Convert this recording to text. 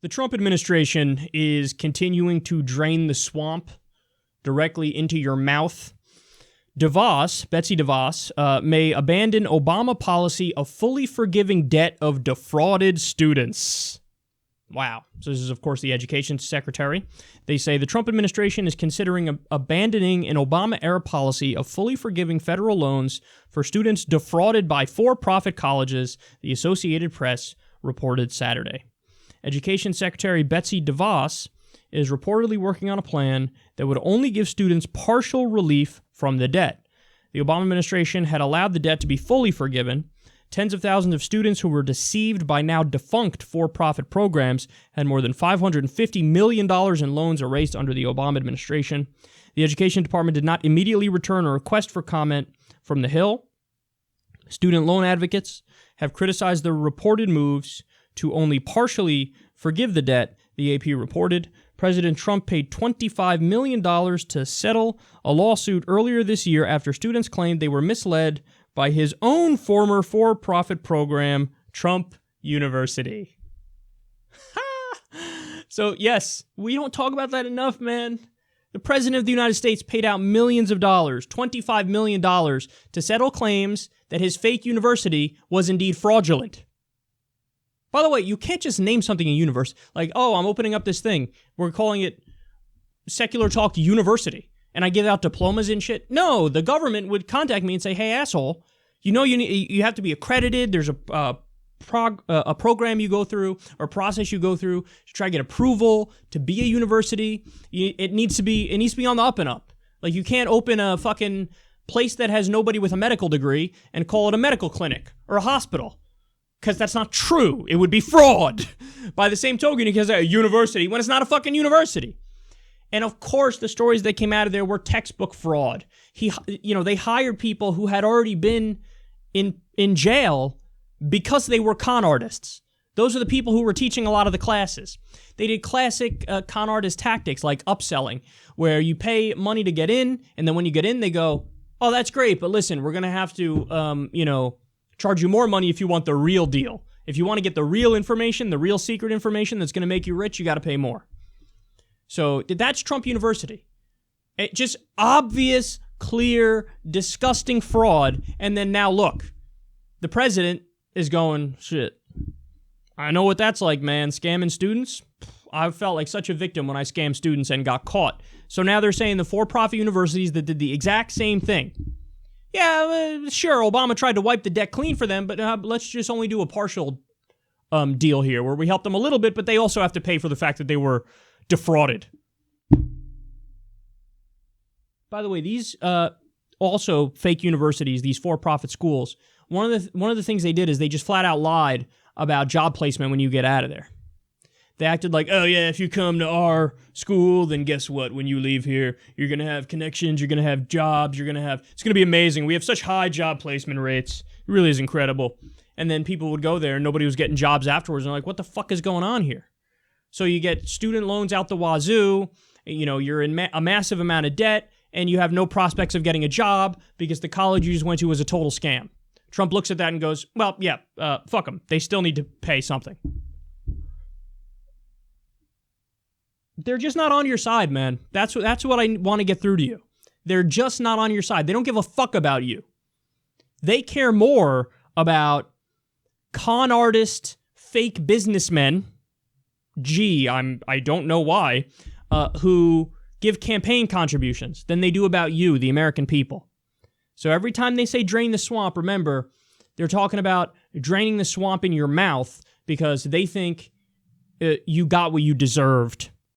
The Trump administration is continuing to drain the swamp directly into your mouth. Betsy DeVos, may abandon Obama policy of fully forgiving debt of defrauded students. Wow. So this is, of course, the education secretary. They say the Trump administration is considering abandoning an Obama-era policy of fully forgiving federal loans for students defrauded by for-profit colleges, the Associated Press reported Saturday. Education Secretary Betsy DeVos is reportedly working on a plan that would only give students partial relief from the debt. The Obama administration had allowed the debt to be fully forgiven. Tens of thousands of students who were deceived by now defunct for-profit programs had more than $550 million in loans erased under the Obama administration. The Education Department did not immediately return a request for comment from the Hill. Student loan advocates have criticized the reported moves to only partially forgive the debt, the AP reported. President Trump paid $25 million to settle a lawsuit earlier this year after students claimed they were misled by his own former for-profit program, Trump University. So, yes, we don't talk about that enough, man. The President of the United States paid out millions of dollars, $25 million, to settle claims that his fake university was indeed fraudulent. By the way, you can't just name something a universe like, oh, I'm opening up this thing. We're calling it Secular Talk University, and I give out diplomas and shit. No, the government would contact me and say, hey, asshole, you have to be accredited. There's a program you go through or a process you go through to try to get approval to be a university. It needs to be on the up and up. Like, you can't open a fucking place that has nobody with a medical degree and call it a medical clinic or a hospital. Because that's not true. It would be fraud. By the same token, because a university, when it's not a fucking university. And of course, the stories that came out of there were textbook fraud. They hired people who had already been in jail because they were con artists. Those are the people who were teaching a lot of the classes. They did classic con artist tactics like upselling, where you pay money to get in, and then when you get in, they go, oh, that's great, but listen, we're going to have to, charge you more money if you want the real deal. If you want to get the real information, the real secret information that's going to make you rich, you got to pay more. So that's Trump University. Just obvious, clear, disgusting fraud. And then now look, the president is going, shit, I know what that's like, man. Scamming students. I felt like such a victim when I scammed students and got caught. So now they're saying the for-profit universities that did the exact same thing. Yeah, sure, Obama tried to wipe the debt clean for them, but let's just only do a partial deal here where we help them a little bit, but they also have to pay for the fact that they were defrauded. By the way, these also fake universities, these for-profit schools, one of the things they did is they just flat out lied about job placement when you get out of there. They acted like, oh yeah, if you come to our school, then guess what? When you leave here, you're going to have connections, you're going to have jobs, it's going to be amazing. We have such high job placement rates. It really is incredible. And then people would go there and nobody was getting jobs afterwards. And they're like, what the fuck is going on here? So you get student loans out the wazoo, you're in a massive amount of debt, and you have no prospects of getting a job because the college you just went to was a total scam. Trump looks at that and goes, well, yeah, fuck them. They still need to pay something. They're just not on your side, man. That's what I want to get through to you. They're just not on your side. They don't give a fuck about you. They care more about con artist, fake businessmen, I don't know why, who give campaign contributions than they do about you, the American people. So every time they say drain the swamp, remember, they're talking about draining the swamp in your mouth because they think you got what you deserved.